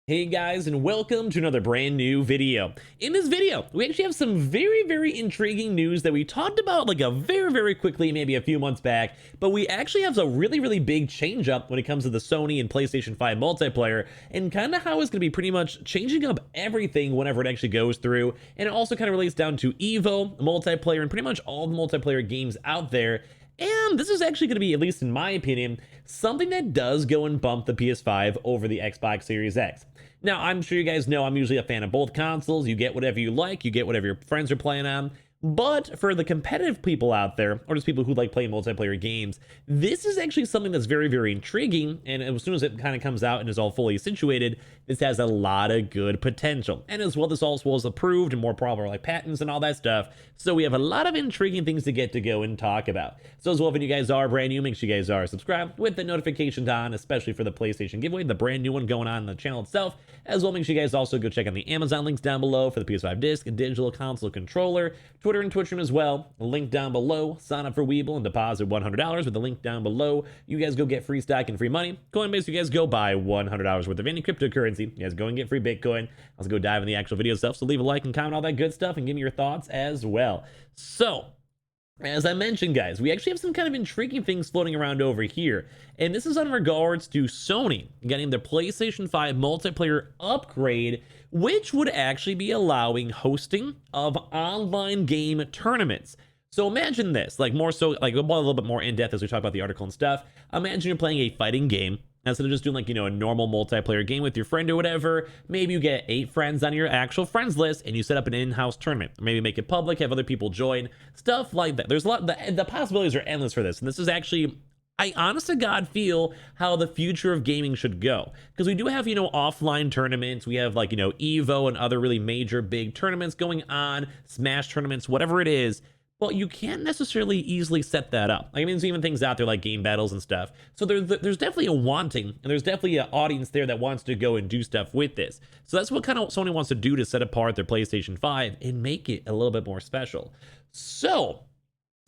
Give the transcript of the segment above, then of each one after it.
Hey guys, and welcome to another brand new video. In this video, we actually have some very intriguing news that we talked about like a very quickly, maybe a few months back, but we actually have a really big change up when it comes to the Sony and PlayStation 5 multiplayer, and kind of how it's going to be pretty much changing up everything whenever it actually goes through. And it also kind of relates down to Evo, multiplayer, and pretty much all the multiplayer games out there. And this is actually going to be, at least in my opinion, something that does go and bump the PS5 over the Xbox Series X. Now, I'm sure you guys know I'm usually a fan of both consoles. You get whatever you like, you get whatever your friends are playing on. But for the competitive people out there, or just people who like playing multiplayer games, this is actually something that's very intriguing. And as soon as it kind of comes out and is all fully situated, this has a lot of good potential. And as well, this also was approved and more proper like patents and all that stuff. So we have a lot of intriguing things to get to go and talk about. So as well, if you guys are brand new, make sure you guys are subscribed with the notifications on, especially for the PlayStation giveaway, the brand new one going on the channel itself. As well, make sure you guys also go check out the Amazon links down below for the PS5 disc, digital console controller, Twitter and Twitch room as well. Link down below. Sign up for Weeble and deposit $100 with the link down below. You guys go get free stock and free money. Coinbase, you guys go buy $100 worth of any cryptocurrency. You guys go and get free Bitcoin. Let's go dive in the actual video stuff. So leave a like and comment all that good stuff and give me your thoughts as well. So, as I mentioned, guys, we actually have some kind of intriguing things floating around over here. And this is in regards to Sony getting their PlayStation 5 multiplayer upgrade, which would actually be allowing hosting of online game tournaments. So imagine this, like more so, like a little bit more in depth as we talk about the article and stuff. Imagine you're playing a fighting game. Instead of just doing like, a normal multiplayer game with your friend or whatever, maybe you get 8 friends on your actual friends list and you set up an in-house tournament. Or maybe make it public, have other people join, stuff like that. There's a lot, the possibilities are endless for this. And this is actually, I honest to God feel how the future of gaming should go. Because we do have, offline tournaments. We have like, Evo and other really major big tournaments going on, Smash tournaments, whatever it is. Well, you can't necessarily easily set that up. Like, I mean, there's even things out there like game battles and stuff. So there's definitely a wanting, and there's definitely an audience there that wants to go and do stuff with this. So that's what kind of Sony wants to do to set apart their PlayStation 5 and make it a little bit more special. So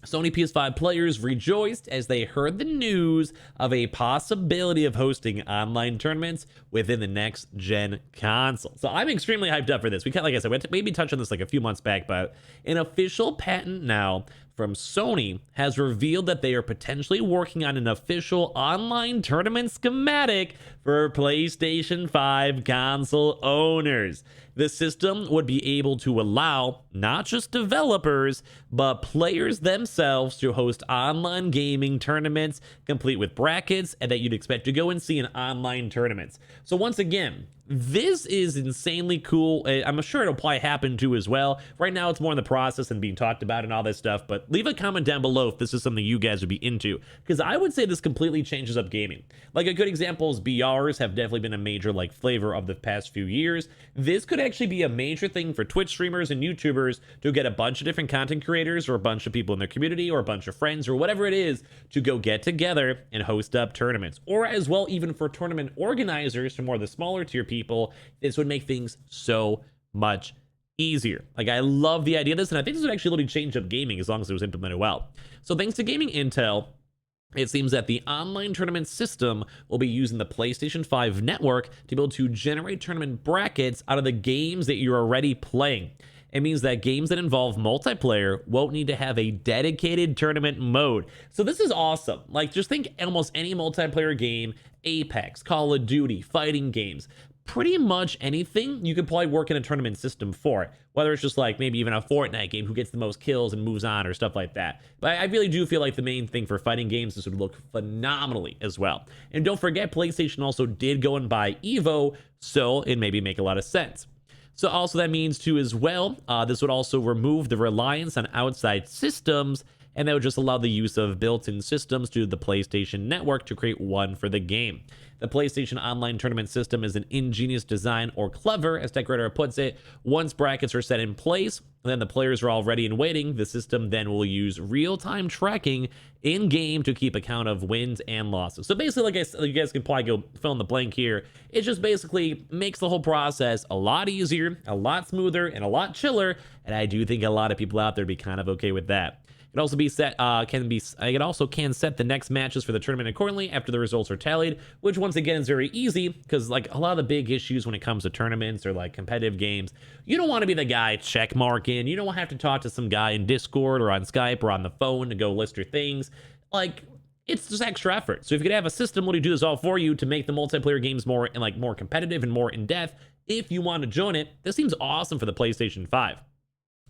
Sony PS5 players rejoiced as they heard the news of a possibility of hosting online tournaments within the next gen console. So I'm extremely hyped up for this. We kind of, like I said, we maybe touched on this like a few months back, but an official patent now from Sony has revealed that they are potentially working on an official online tournament schematic for PlayStation 5 console owners. The system would be able to allow not just developers, but players themselves to host online gaming tournaments complete with brackets and that you'd expect to go and see in online tournaments. So once again, this is insanely cool. I'm sure it'll probably happen too as well. Right now, it's more in the process and being talked about and all this stuff, but leave a comment down below if this is something you guys would be into, because I would say this completely changes up gaming. Like a good example is BRs have definitely been a major like flavor of the past few years. This could actually be a major thing for Twitch streamers and YouTubers to get a bunch of different content creators or a bunch of people in their community or a bunch of friends or whatever it is to go get together and host up tournaments. Or as well, even for tournament organizers, to more of the smaller tier people, this would make things so much easier. Like, I love the idea of this, and I think this would actually really change up gaming as long as it was implemented well. So thanks to Gaming Intel, it seems that the online tournament system will be using the PlayStation 5 network to be able to generate tournament brackets out of the games that you're already playing. It means that games that involve multiplayer won't need to have a dedicated tournament mode. So this is awesome. Like, just think almost any multiplayer game, Apex, Call of Duty, fighting games, pretty much anything you could probably work in a tournament system for it. Whether it's just like maybe even a Fortnite game, who gets the most kills and moves on or stuff like that. But I really do feel like the main thing for fighting games, this would look phenomenally as well. And don't forget, PlayStation also did go and buy Evo, so it maybe make a lot of sense. So also that means too as well, this would also remove the reliance on outside systems, and that would just allow the use of built-in systems to the PlayStation network to create one for the game. The PlayStation Online Tournament system is an ingenious design, or clever, as TechRadar puts it. Once brackets are set in place, and then the players are all ready and waiting, the system then will use real-time tracking in-game to keep account of wins and losses. So basically, like I said, you guys can probably go fill in the blank here. It just basically makes the whole process a lot easier, a lot smoother, and a lot chiller, and I do think a lot of people out there would be kind of okay with that. It also be set it also can set the next matches for the tournament accordingly after the results are tallied, which once again is very easy because like a lot of the big issues when it comes to tournaments or like competitive games, you don't want to be the guy check marking. You don't have to talk to some guy in Discord or on Skype or on the phone to go list your things. Like, it's just extra effort. So if you could have a system where you do this all for you to make the multiplayer games more competitive and more in depth, if you want to join it, this seems awesome for the PlayStation 5.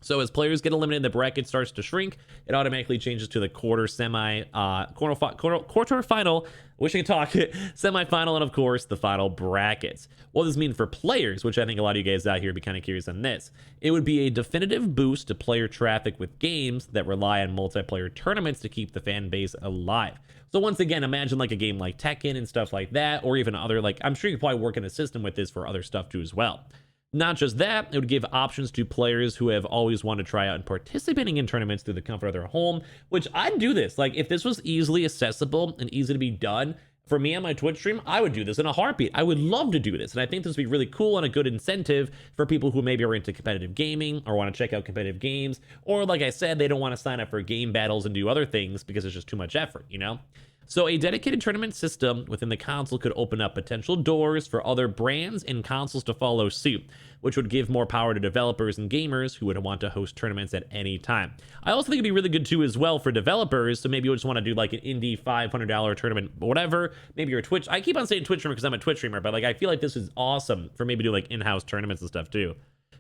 So as players get eliminated, the bracket starts to shrink. It automatically changes to the quarterfinal. Wish I could talk. Semifinal, and of course the final brackets. What does this mean for players? Which I think a lot of you guys out here would be kind of curious on this. It would be a definitive boost to player traffic with games that rely on multiplayer tournaments to keep the fan base alive. So once again, imagine like a game like Tekken and stuff like that, or even other I'm sure you could probably work in a system with this for other stuff too as well. Not just that, it would give options to players who have always wanted to try out and participating in tournaments through the comfort of their home, which I'd do this. Like, if this was easily accessible and easy to be done, for me on my Twitch stream, I would do this in a heartbeat. I would love to do this, and I think this would be really cool and a good incentive for people who maybe are into competitive gaming or want to check out competitive games, or like I said, they don't want to sign up for game battles and do other things because it's just too much effort, you know? So a dedicated tournament system within the console could open up potential doors for other brands and consoles to follow suit, which would give more power to developers and gamers who would want to host tournaments at any time. I also think it'd be really good too as well for developers, so maybe you just want to do like an indie $500 tournament, whatever. Maybe you're a Twitch. I keep on saying Twitch streamer because I'm a Twitch streamer, but like I feel like this is awesome for maybe do like in-house tournaments and stuff too.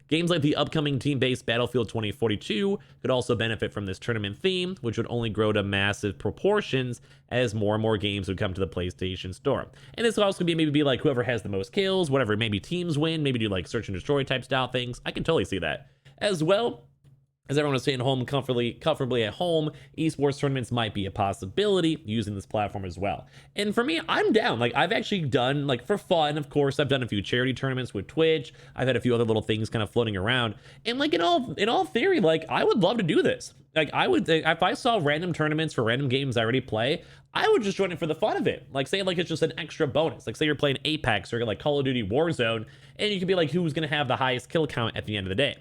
Games like the upcoming team-based Battlefield 2042 could also benefit from this tournament theme, which would only grow to massive proportions as more and more games would come to the PlayStation Store. And this would also be like whoever has the most kills, whatever, maybe teams win, maybe do like search and destroy type style things. I can totally see that. As well, as everyone is staying home comfortably at home, esports tournaments might be a possibility using this platform as well. And for me, I'm down. Like, I've actually done, like, for fun, of course, I've done a few charity tournaments with Twitch. I've had a few other little things kind of floating around. And like in all theory, like, I would love to do this. Like, I would, if I saw random tournaments for random games I already play, I would just join it for the fun of it. Like, say like it's just an extra bonus. Like, say you're playing Apex or like Call of Duty Warzone, and you could be like, who's gonna have the highest kill count at the end of the day?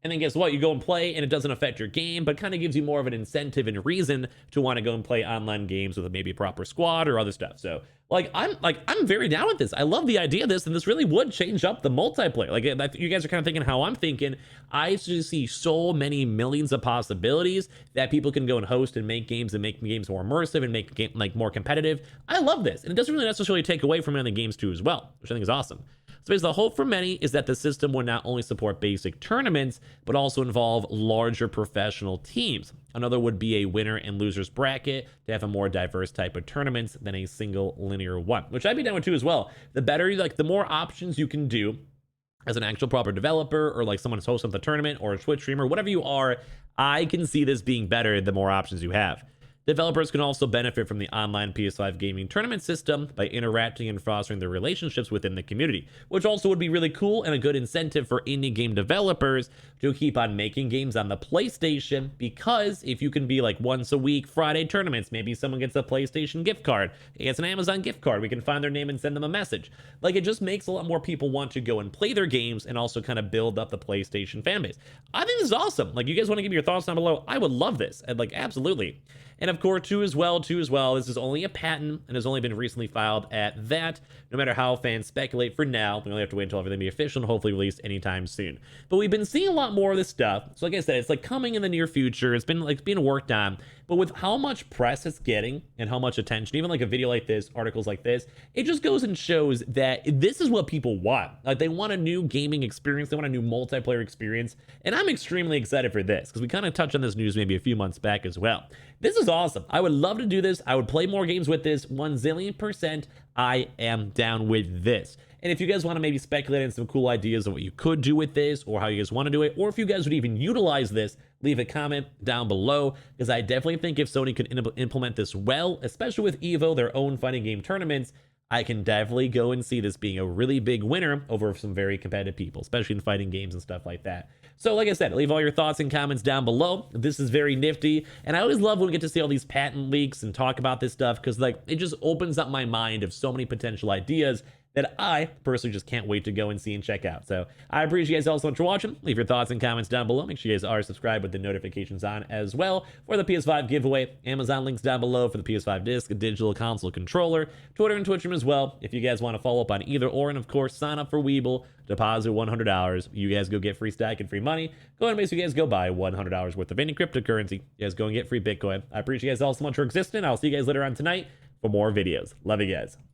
And then guess what? You go and play, and it doesn't affect your game, but kind of gives you more of an incentive and reason to want to go and play online games with maybe a proper squad or other stuff. So, I'm very down with this. I love the idea of this, and this really would change up the multiplayer. Like, if you guys are kind of thinking how I'm thinking, I just see so many millions of possibilities that people can go and host and make games more immersive and make game more competitive. I love this, and it doesn't really necessarily take away from any games too as well, which I think is awesome. So basically, the hope for many is that the system would not only support basic tournaments, but also involve larger professional teams. Another would be a winner and losers bracket to have a more diverse type of tournaments than a single linear one, which I'd be down with too as well. The better, like, the more options you can do as an actual proper developer or like someone who's hosting the tournament or a Twitch streamer, whatever you are, I can see this being better the more options you have. Developers can also benefit from the online PS5 gaming tournament system by interacting and fostering their relationships within the community, which also would be really cool and a good incentive for indie game developers to keep on making games on the PlayStation, because if you can be like once a week Friday tournaments, maybe someone gets a PlayStation gift card, gets an Amazon gift card, we can find their name and send them a message. Like, it just makes a lot more people want to go and play their games and also kind of build up the PlayStation fan base. I think this is awesome. Like, you guys want to give me your thoughts down below? I would love this. And like, absolutely. And of course, too as well, this is only a patent and has only been recently filed at that. No matter how fans speculate, for now, we only have to wait until everything be official and hopefully released anytime soon. But we've been seeing a lot more of this stuff. So like I said, it's like coming in the near future. It's been like being worked on. But with how much press it's getting and how much attention, even like a video like this, articles like this, it just goes and shows that this is what people want. Like, they want a new gaming experience. They want a new multiplayer experience. And I'm extremely excited for this because we kind of touched on this news maybe a few months back as well. This is awesome. I would love to do this. I would play more games with this. 1,000,000%. I am down with this. And if you guys want to maybe speculate on some cool ideas of what you could do with this or how you guys want to do it, or if you guys would even utilize this, leave a comment down below, because I definitely think if Sony could implement this well, especially with EVO, their own fighting game tournaments, I can definitely go and see this being a really big winner over some very competitive people, especially in fighting games and stuff like that. So like I said, leave all your thoughts and comments down below. This is very nifty, and I always love when we get to see all these patent leaks and talk about this stuff, because like it just opens up my mind of so many potential ideas that I personally just can't wait to go and see and check out. So I appreciate you guys all so much for watching. Leave your thoughts and comments down below. Make sure you guys are subscribed with the notifications on as well for the PS5 giveaway. Amazon links down below for the PS5 disc, a digital console controller, Twitter and Twitch as well if you guys want to follow up on either or. And of course, sign up for Weeble, deposit $100. You guys go get free stack and free money. Go ahead and make sure you guys go buy $100 worth of any cryptocurrency. You guys go and get free Bitcoin. I appreciate you guys all so much for existing. I'll see you guys later on tonight for more videos. Love you guys.